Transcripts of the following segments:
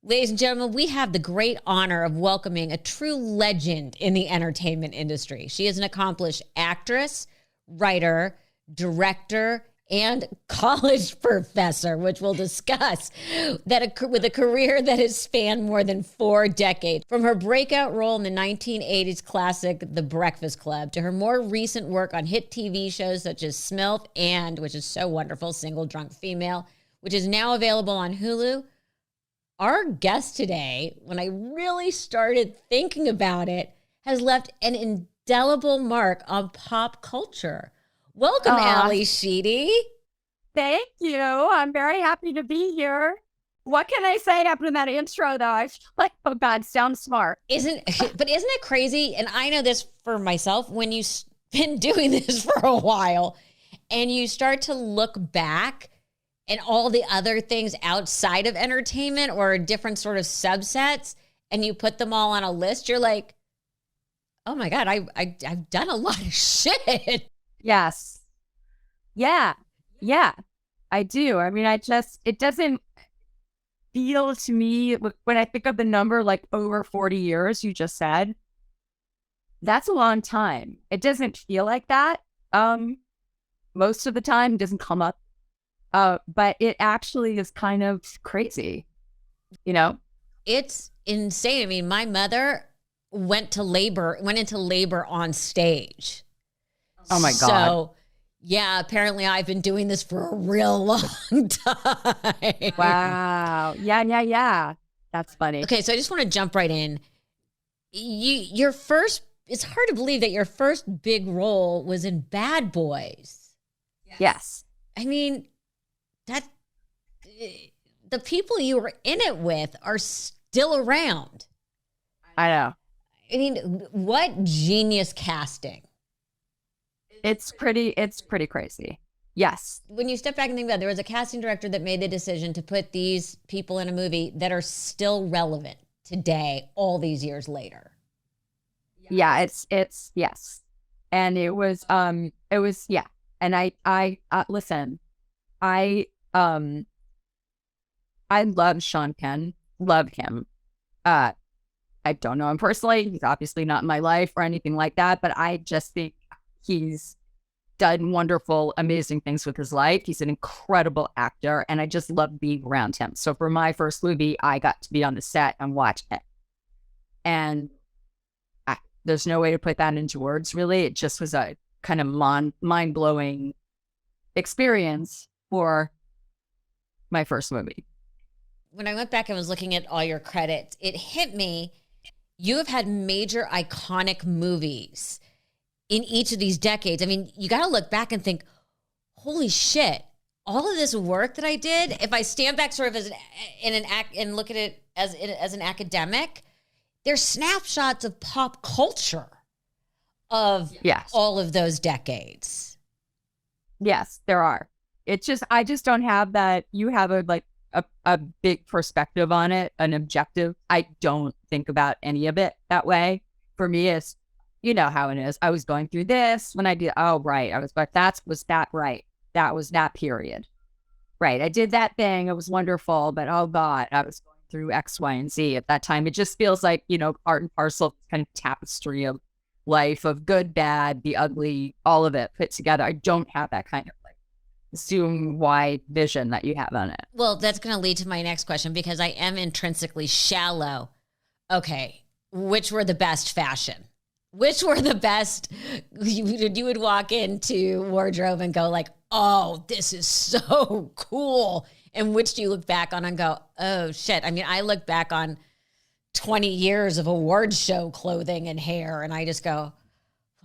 Ladies and gentlemen, we have the great honor of welcoming a true legend in the entertainment industry. She is an accomplished actress, writer, director, and college professor, which we'll discuss, with a career that has spanned more than 4 decades. From her breakout role in the 1980s classic The Breakfast Club to her more recent work on hit TV shows such as Smilf and, which is so wonderful, Single Drunk Female, which is now available on Hulu. Our guest today, when I really started thinking about it, has left an indelible mark on pop culture. Welcome, Ally Sheedy. Thank you. I'm very happy to be here. What can I say after that intro, though? I feel like, oh God, sounds smart. Isn't it crazy? And I know this for myself, when you've been doing this for a while and you start to look back and all the other things outside of entertainment or different sort of subsets, and you put them all on a list, you're like, oh my God, I've done a lot of shit. Yes. Yeah, I do. I mean, it doesn't feel to me, when I think of the number, like over 40 years, you just said, that's a long time. It doesn't feel like that. Most of the time, it doesn't come up. But it actually is kind of crazy, you know? It's insane. I mean, my mother went into labor on stage. Oh my God. So, yeah, apparently I've been doing this for a real long time. Wow. Yeah. That's funny. Okay, so I just want to jump right in. It's hard to believe that your first big role was in Bad Boys. Yes. I mean, the people you were in it with are still around. I know. I mean, what genius casting. It's pretty crazy. Yes. When you step back and think about it, there was a casting director that made the decision to put these people in a movie that are still relevant today, all these years later. Yeah, it's yes. And it was, yeah. And I listen, I love Sean Penn, love him. I don't know him personally. He's obviously not in my life or anything like that, but I just think he's done wonderful, amazing things with his life. He's an incredible actor, and I just love being around him. So for my first movie, I got to be on the set and watch it. And there's no way to put that into words, really. It just was a kind of mind-blowing experience for my first movie. When I went back and was looking at all your credits, it hit me. You have had major iconic movies in each of these decades. I mean, you got to look back and think, holy shit, all of this work that I did, if I stand back sort of and look at it as an academic, there's snapshots of pop culture of all of those decades. Yes, there are. It's just, I just don't have that. You have a big perspective on it, an objective. I don't think about any of it that way. For me, it's, you know how it is. I was going through this when I did, oh, right. I was like, was that right? That was that period. Right. I did that thing. It was wonderful, but oh God, I was going through X, Y, and Z at that time. It just feels like, you know, part and parcel kind of tapestry of life, of good, bad, the ugly, all of it put together. I don't have that kind of zoom wide vision that you have on it. Well, that's going to lead to my next question, because I am intrinsically shallow. Okay, which were the best fashion? Which were the best? You would walk into wardrobe and go like, oh, this is so cool. And which do you look back on and go, oh shit. I mean, I look back on 20 years of award show clothing and hair, and I just go,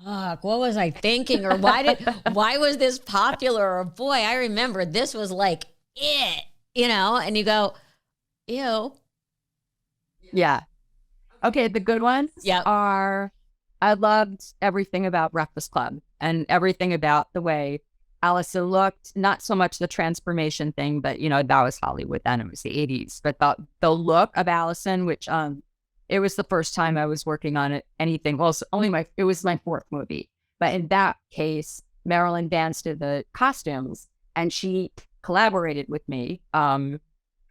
fuck, what was I thinking? Or why was this popular? Or boy, I remember this was like it, you know? And you go, ew. Yeah. Okay, the good ones are, I loved everything about Breakfast Club and everything about the way Allison looked. Not so much the transformation thing, but, you know, that was Hollywood then. It was the 80s. But the look of Allison, which it was the first time I was working on anything. Well, it was my 4th movie. But in that case, Marilyn Vance did the costumes, and she collaborated with me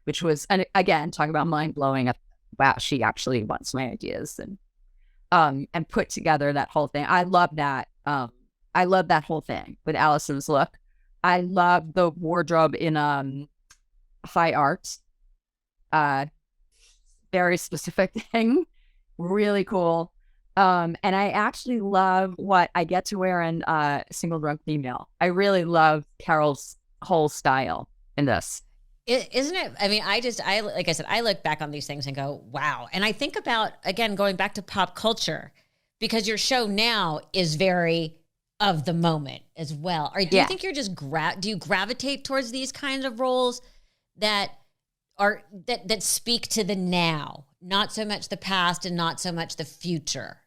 which was, and again, talking about mind blowing. Wow, she actually wants my ideas and put together that whole thing. I love that. I love that whole thing with Allison's look. I love the wardrobe in High Art. Very specific thing. Really cool. And I actually love what I get to wear in Single Drunk Female. I really love Carol's whole style in this. Isn't it? I mean, I like I said, I look back on these things and go, wow. And I think about, again, going back to pop culture, because your show now is very of the moment as well. Or do you think you're just, do you gravitate towards these kinds of roles that that speak to the now, not so much the past and not so much the future?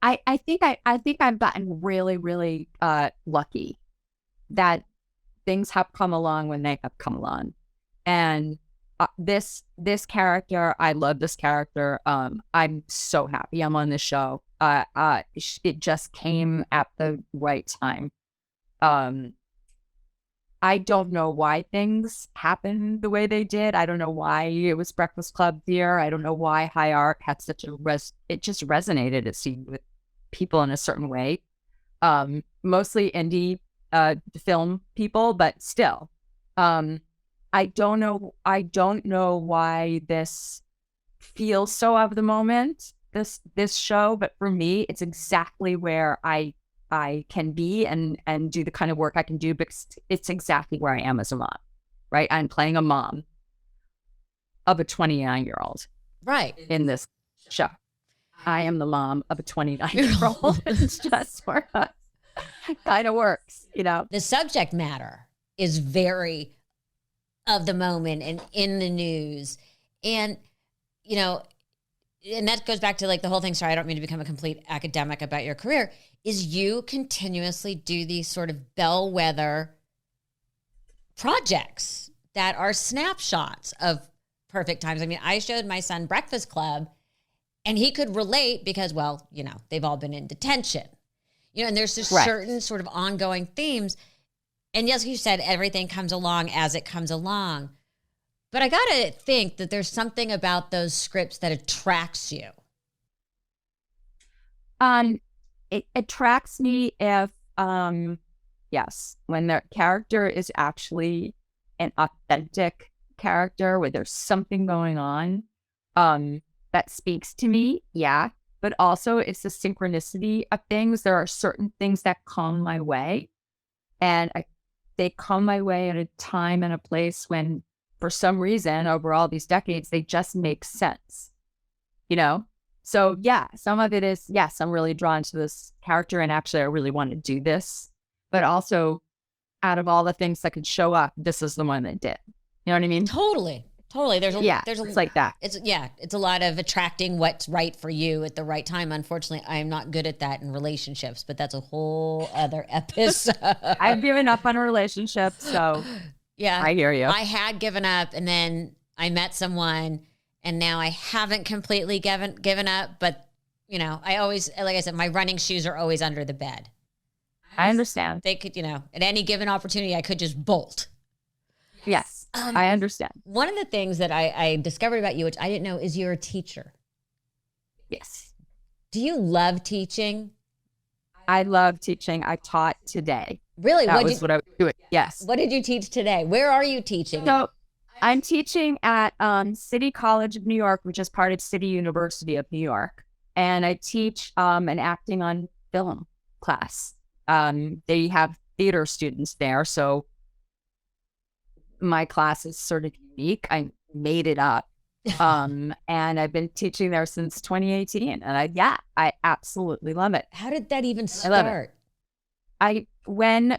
I think I've gotten really, really lucky that things have come along when they have come along. And this character, I love this character. I'm so happy I'm on this show. It just came at the right time. I don't know why things happened the way they did. I don't know why it was Breakfast Club here. I don't know why High Art had such a it just resonated, it seemed, with people in a certain way. Mostly indie film people, but still. I don't know why this feels so of the moment, this show, but for me, it's exactly where I can be and do the kind of work I can do, because it's exactly where I am as a mom, right? I'm playing a mom of a 29-year-old, right, in this show. I am the mom of a 29-year-old. It's just where it kind of works, you know? The subject matter is very of the moment and in the news. And, you know, and that goes back to like the whole thing. Sorry, I don't mean to become a complete academic about your career. Is you continuously do these sort of bellwether projects that are snapshots of perfect times. I mean, I showed my son Breakfast Club and he could relate because, well, you know, they've all been in detention, you know, and there's just certain sort of ongoing themes. And yes, you said everything comes along as it comes along. But I got to think that there's something about those scripts that attracts you. It attracts me if, yes, when the character is actually an authentic character where there's something going on that speaks to me, yeah. But also it's the synchronicity of things. There are certain things that come my way, and they come my way at a time and a place when, for some reason, over all these decades, they just make sense, you know? So yeah, some of it is, yes, I'm really drawn to this character and actually I really want to do this. But also, out of all the things that could show up, this is the one that did. You know what I mean? Totally. There's it's like that. It's a lot of attracting what's right for you at the right time. Unfortunately, I am not good at that in relationships, but that's a whole other episode. I've given up on relationships, so yeah, I hear you. I had given up, and then I met someone, and now I haven't completely given up. But you know, I always, like I said, my running shoes are always under the bed. I understand. They could, you know, at any given opportunity, I could just bolt. Yes. I understand. One of the things that I discovered about you, which I didn't know, is you're a teacher. Yes. Do you love teaching? I love teaching. I taught today. Really? That was what I was doing. Yes. What did you teach today? Where are you teaching? So I'm teaching at City College of New York, which is part of City University of New York. And I teach an acting on film class. They have theater students there, so my class is sort of unique. I made it up. And I've been teaching there since 2018. And I absolutely love it. How did that even start? When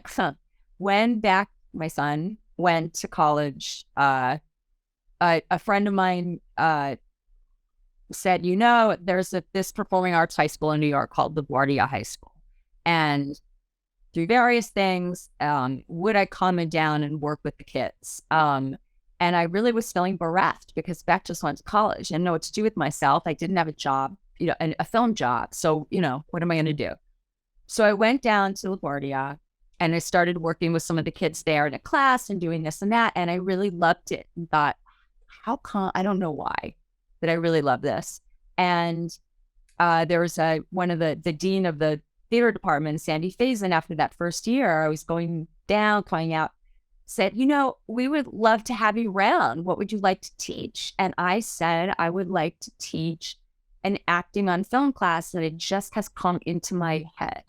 back my son went to college, a friend of mine said, you know, there's this performing arts high school in New York called LaGuardia High School. And through various things, would I come down and work with the kids? And I really was feeling bereft because Beck just went to college and know what to do with myself. I didn't have a job, you know, a film job. So, you know, what am I going to do? So I went down to LaGuardia And I started working with some of the kids there in a class and doing this and that. And I really loved it and thought, I don't know why, but I really love this. And there was one of the dean of the theater department, Sandy Faison, after that first year, I was coming out, said, we would love to have you around. What would you like to teach? And I said, I would like to teach an acting on film class, and it just has come into my head.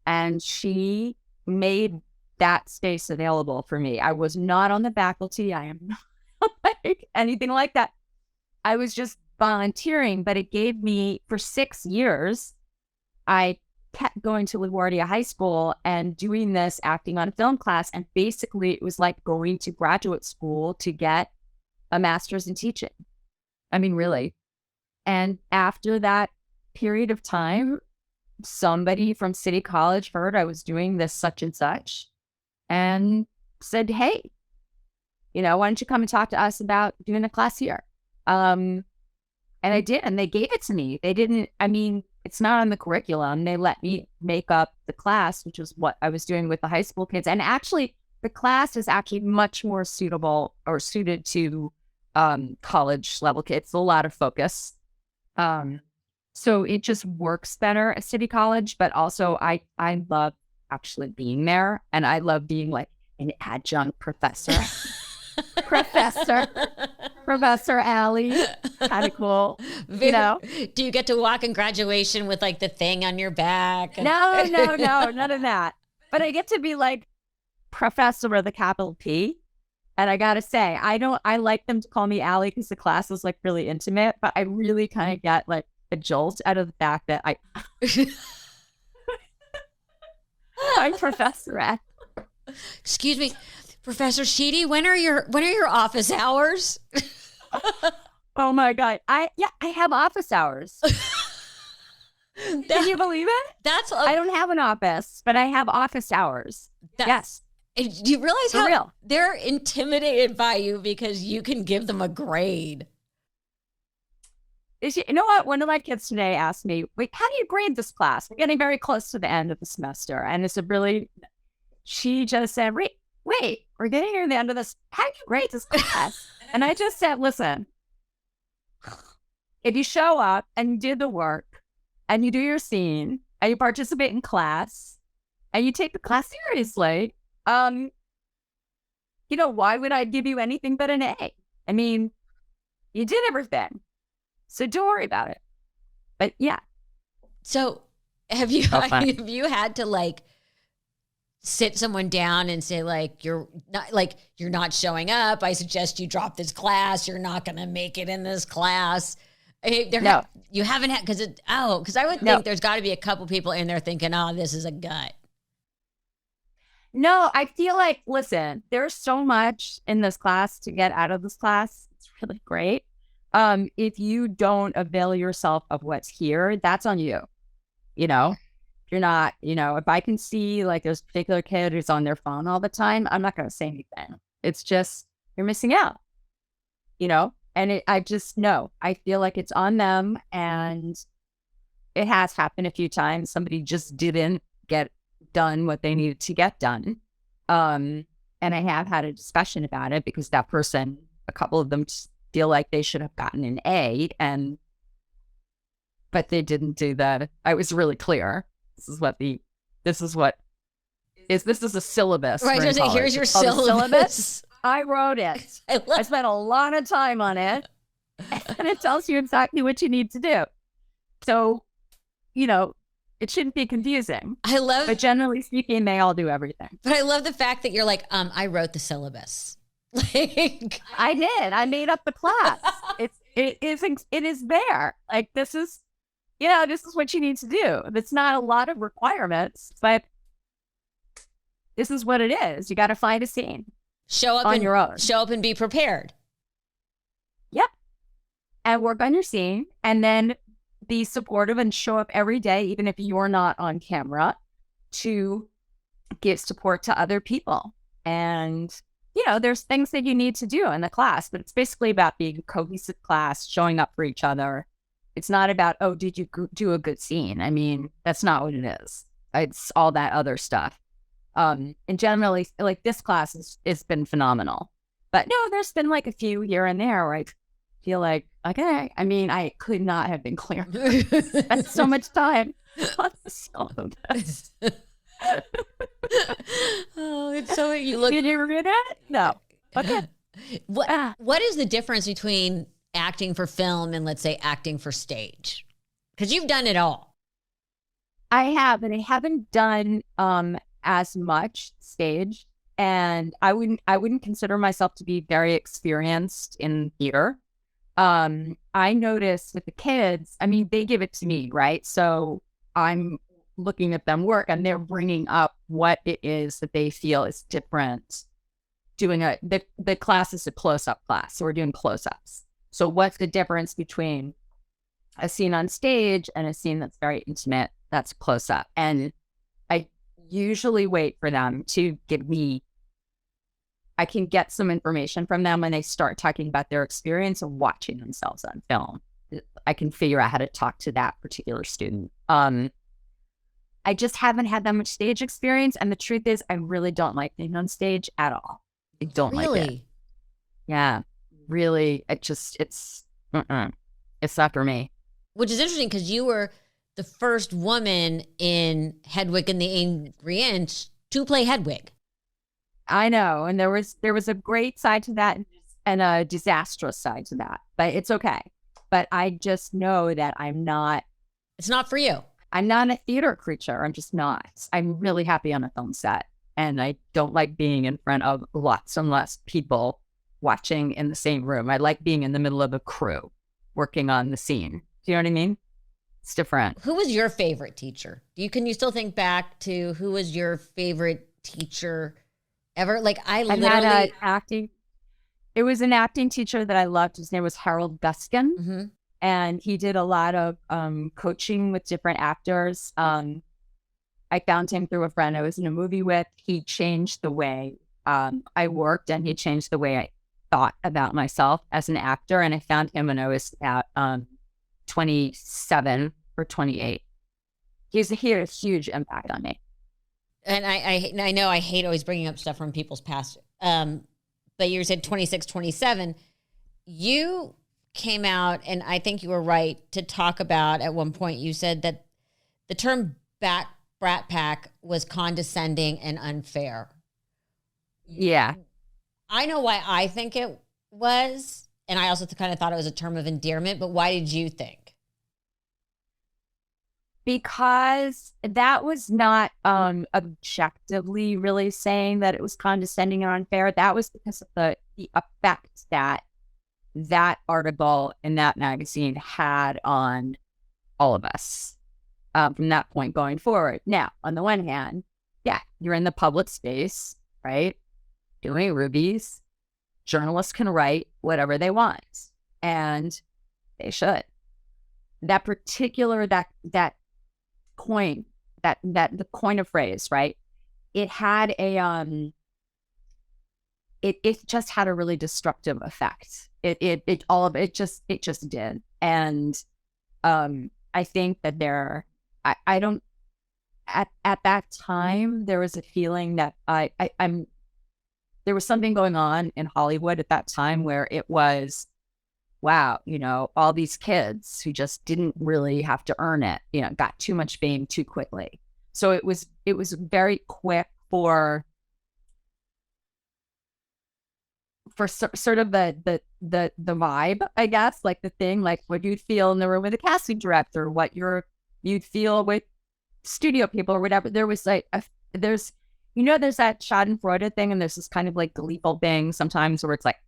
And she made that space available for me. I was not on the faculty. I am not like anything like that. I was just volunteering, but it gave me, for 6 years, I kept going to LaGuardia High School and doing this acting on film class. And basically it was like going to graduate school to get a master's in teaching. I mean, really. And after that period of time, somebody from City College heard I was doing this such and such and said, hey, why don't you come and talk to us about doing a class here? And I did, and they gave it to me. They didn't, it's not on the curriculum. They let me make up the class, which was what I was doing with the high school kids. And actually, the class is actually much more suited to college level kids. It's a lot of focus. So it just works better at City College, but also I love actually being there, and I love being like an adjunct professor. Professor Ally, kind of cool. Do you get to walk in graduation with like the thing on your back? No, none of that. But I get to be like professor with a capital P. And I gotta say, I like them to call me Ally because the class is like really intimate, but I really kind of get like a jolt out of the fact that I'm Professor Ally. Excuse me, Professor Sheedy, when are your office hours? Oh my God. I have office hours. Can you believe it? I don't have an office, but I have office hours. Yes. Do you realize how real. They're intimidated by you because you can give them a grade? You know what? One of my kids today asked me, wait, how do you grade this class? We're getting very close to the end of the semester. And she just said, wait, we're getting near the end of this. How do you grade this class? And I just said, listen, if you show up and you did the work and you do your scene and you participate in class and you take the class seriously, why would I give you anything but an A? I mean, you did everything. So don't worry about it. But yeah. So have you had to like sit someone down and say like, you're not showing up. I suggest you drop this class. You're not going to make it in this class. No. You haven't had, because I would think there's got to be a couple people in there thinking, oh, this is a gut. No, I feel like, listen, there's so much in this class to get out of this class. It's really great. If you don't avail yourself of what's here, that's on you. You're not, if I can see like there's a particular kid who's on their phone all the time, I'm not going to say anything. It's just, you're missing out, and I just know, I feel like it's on them, and it has happened a few times. Somebody just didn't get done what they needed to get done. And I have had a discussion about it because that person, a couple of them feel like they should have gotten an A, but they didn't do that. I was really clear. This is a syllabus. Right. So here's your syllabus. I wrote it. I spent a lot of time on it, and it tells you exactly what you need to do. So, it shouldn't be confusing. But generally speaking, they all do everything. But I love the fact that you're like, I wrote the syllabus. Like I did. I made up the class. It is there. Like this is what you need to do. It's not a lot of requirements, but this is what it is. You got to find a scene. Show up on your own. Show up and be prepared. Yep. And work on your scene, and then be supportive and show up every day, even if you're not on camera, to give support to other people. And there's things that you need to do in the class, but it's basically about being a cohesive class, showing up for each other. It's not about, oh, did you do a good scene? I mean, that's not what it is. It's all that other stuff. And generally, like, this class has been phenomenal. But no, there's been like a few here and there where I feel like, okay, I mean, I could not have been clearer. Spent so much time on all of this. Oh, it's so you look. Did you read it? No. Okay. What is the difference between acting for film and, let's say, acting for stage? Because you've done it all. I have, and I haven't done as much stage, and I wouldn't consider myself to be very experienced in theater. I noticed with the kids, I mean, they give it to me, right? So I'm looking at them work, and they're bringing up what it is that they feel is different. Doing the class is a close-up class, so we're doing close-ups. So what's the difference between a scene on stage and a scene that's very intimate, that's close-up? And I usually wait for them to give me, I can get some information from them when they start talking about their experience of watching themselves on film. I can figure out how to talk to that particular student. I just haven't had that much stage experience. And the truth is, I really don't like being on stage at all. I don't like it. Yeah, really. It's not for me. Which is interesting because you were the first woman in Hedwig and the Angry Inch to play Hedwig. I know. And there was a great side to that and a disastrous side to that, but it's okay. But I just know that it's not for you. I'm not a theater creature. I'm just not. I'm really happy on a film set. And I don't like being in front of lots and lots of people watching in the same room. I like being in the middle of a crew working on the scene. Do you know what I mean? It's different. Who was your favorite teacher? Can you still think back to who was your favorite teacher ever? Like, I literally had acting. It was an acting teacher that I loved. His name was Harold Guskin. Mm-hmm. And he did a lot of coaching with different actors. I found him through a friend I was in a movie with. He changed the way I worked, and he changed the way I thought about myself as an actor. And I found him when I was at 27 or 28. He had a huge impact on me. And I know I hate always bringing up stuff from people's past. But you said 26, 27. You came out, and I think you were right to talk about, at one point you said that the term Brat Pack was condescending and unfair. Yeah. I know why I think it was, and I also kind of thought it was a term of endearment, but why did you think? Because that was not objectively really saying that it was condescending or unfair. That was because of the effect that article in that magazine had on all of us from that point going forward. Now, on the one hand, yeah, you're in the public space, right? Doing rubies. Journalists can write whatever they want, and they should. That particular, that coin, the coin of phrase, right? It had a, it just had a really destructive effect. It just did. And I think that I don't, at that time, there was a feeling that there was something going on in Hollywood at that time where it was, wow, all these kids who just didn't really have to earn it, got too much fame too quickly. So it was very quick for sort of the vibe, I guess, like the thing, like what you'd feel in the room with a casting director, what you'd feel with studio people or whatever. There was like, there's that Schadenfreude thing, and there's this kind of like gleeful thing sometimes where it's like,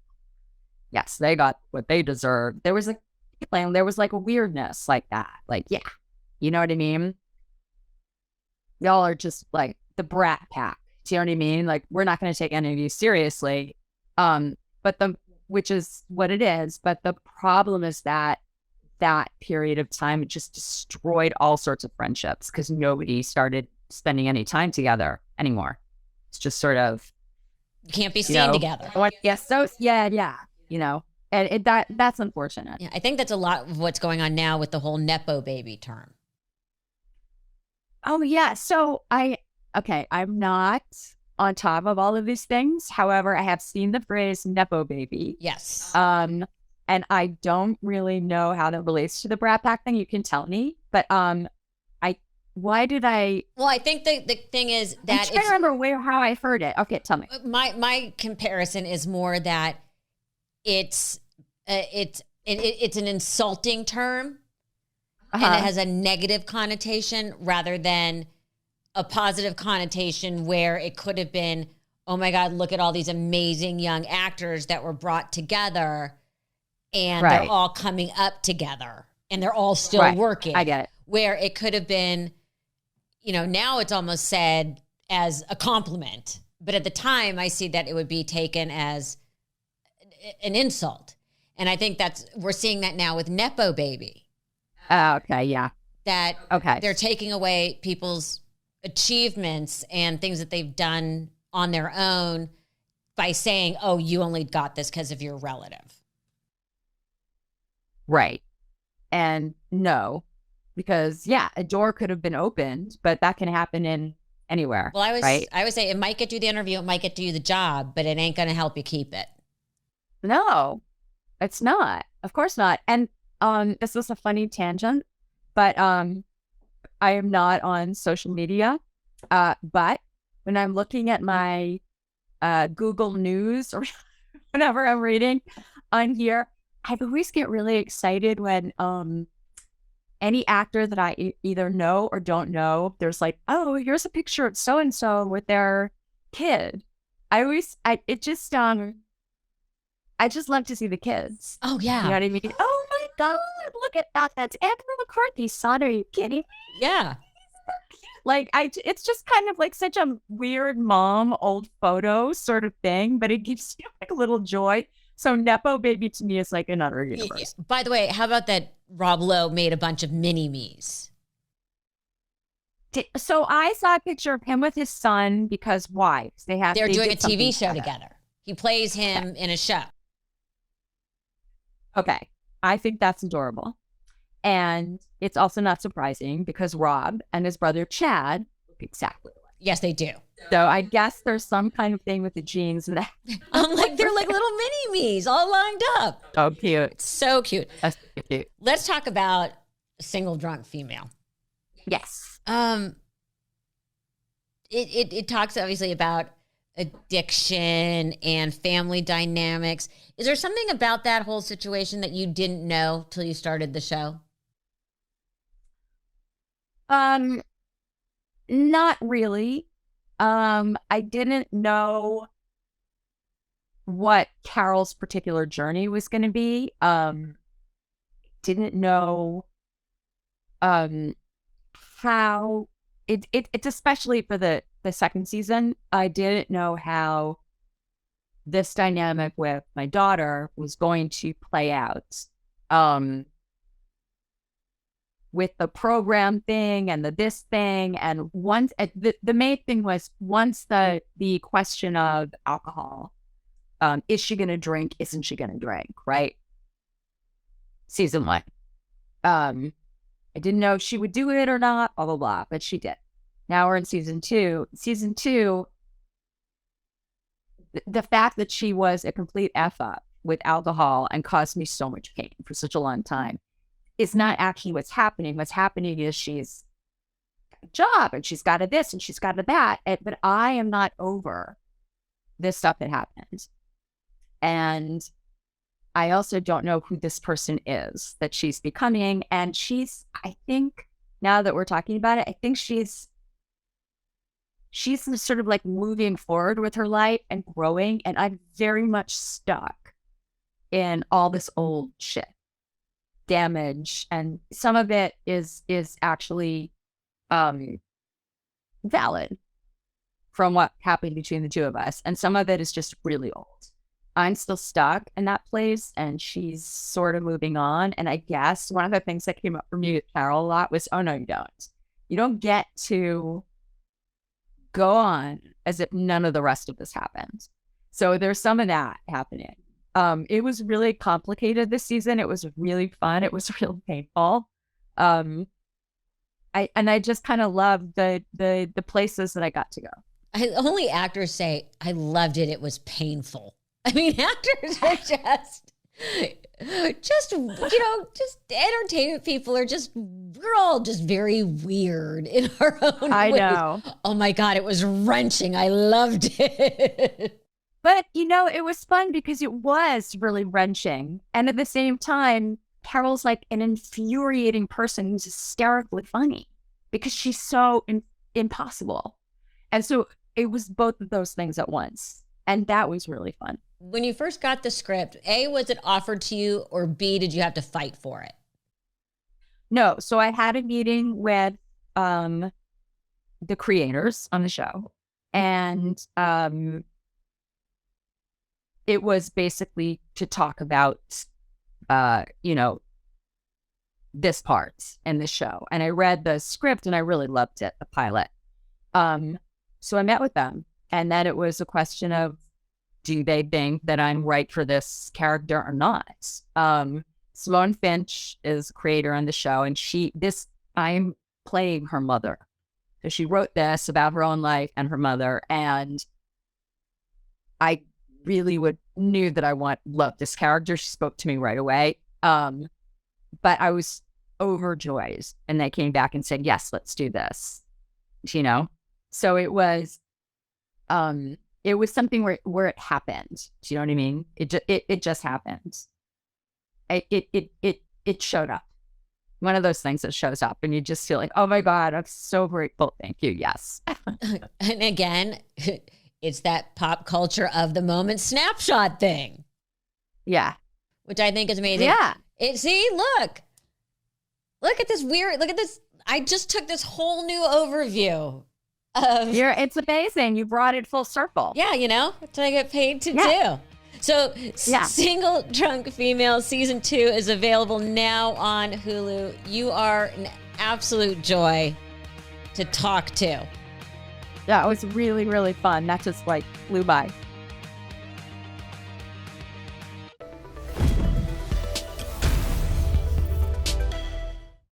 yes, they got what they deserve. There was like a weirdness like that. Like, yeah, you know what I mean? Y'all are just like the Brat Pack. Do you know what I mean? Like, we're not going to take any of you seriously. Which is what it is. But the problem is that period of time, it just destroyed all sorts of friendships because nobody started spending any time together anymore. It's just sort of, you can't be seen together. Yes. So yeah. And that's unfortunate. Yeah, I think that's a lot of what's going on now with the whole Nepo baby term. Oh yeah. So I okay, I'm not on top of all of these things. However, I have seen the phrase Nepo baby. Yes. And I don't really know how that relates to the Brat Pack thing. You can tell me. But why did I? Well, I think the thing is that I'm trying to remember how I heard it. Okay, tell me. My comparison is more that it's an insulting term, and it has a negative connotation rather than a positive connotation where it could have been, oh my God, look at all these amazing young actors that were brought together and they're all coming up together and they're all still working. I get it. Where it could have been, now it's almost said as a compliment. But at the time, I see that it would be taken as an insult. And I think we're seeing that now with Nepo baby. Okay, yeah. That they're taking away people's achievements and things that they've done on their own by saying, oh, you only got this because of your relative. Right. And no, because a door could have been opened, but that can happen in anywhere. Well, I always say it might get you the interview, it might get you the job, but it ain't going to help you keep it. No, it's not. Of course not. And this is a funny tangent, but I am not on social media. But when I'm looking at my Google News or whenever I'm reading on here, I always get really excited when any actor that I either know or don't know, there's like, oh, here's a picture of so-and-so with their kid. I just love to see the kids. Oh, yeah. You know what I mean? Oh, my God, look at that. That's Andrew McCarthy's son. Are you kidding? Yeah. Like, it's just kind of like such a weird mom, old photo sort of thing, but it gives you like a little joy. So Nepo baby to me is like another universe. Yeah. By the way, how about that Rob Lowe made a bunch of mini-me's? So I saw a picture of him with his son because why? They're doing a TV show together. He plays him in a show. Okay. I think that's adorable. And it's also not surprising because Rob and his brother Chad look exactly alike. Yes, they do. So I guess there's some kind of thing with the genes that I'm like, they're like little mini-me's all lined up. Oh, cute. So cute. That's cute. Let's talk about a single drunk female. Yes. It talks obviously about addiction and family dynamics. Is there something about that whole situation that you didn't know till you started the show? Not really. I didn't know what Carol's particular journey was going to be. Didn't know how it's especially for the second season. I didn't know how this dynamic with my daughter was going to play out. With the program thing and this thing, and once the main thing was once the question of alcohol, is she going to drink? Isn't she going to drink? Right? Season 1. I didn't know if she would do it or not. Blah blah blah, but she did. Now we're in season 2. Season 2, the fact that she was a complete F up with alcohol and caused me so much pain for such a long time. Is not actually what's happening. What's happening is she's got a job and she's got a this and she's got a that. But I am not over this stuff that happened. And I also don't know who this person is that she's becoming. And I think now that we're talking about it, I think she's sort of like moving forward with her life and growing. And I'm very much stuck in all this old shit. Damage, and some of it is actually valid from what happened between the two of us, and some of it is just really old. I'm still stuck in that place, and she's sort of moving on. And I guess one of the things that came up for me with Carol a lot was, oh no, you don't get to go on as if none of the rest of this happened. So there's some of that happening. It was really complicated this season. It was really fun. It was real painful. I just kind of loved the places that I got to go. Only actors say, I loved it. It was painful. I mean, actors are just entertainment people are just, we're all just very weird in our own I ways. know. Oh my God, it was wrenching. I loved it. But, it was fun because it was really wrenching. And at the same time, Carol's like an infuriating person who's hysterically funny because she's so impossible. And so it was both of those things at once. And that was really fun. When you first got the script, A, was it offered to you, or B, did you have to fight for it? No. So I had a meeting with the creators on the show. And it was basically to talk about, this part in the show. And I read the script and I really loved it, the pilot. So I met with them. And then it was a question of, do they think that I'm right for this character or not? Simone Finch is a creator on the show, and I'm playing her mother. So she wrote this about her own life and her mother, and I really knew that I loved this character. She spoke to me right away. But I was overjoyed, and they came back and said, yes, let's do this. So it was something where it happened. Do you know what I mean? It just happened. It showed up. One of those things that shows up and you just feel like, oh my God, I'm so grateful. Thank you. Yes. And again, it's that pop culture of the moment snapshot thing. Yeah. Which I think is amazing. Yeah. Look at this. I just took this whole new overview. It's amazing. You brought it full circle. Yeah, that's what I get paid to do. So Single Drunk Female Season 2 is available now on Hulu. You are an absolute joy to talk to. Yeah, it was really, really fun. That just flew by.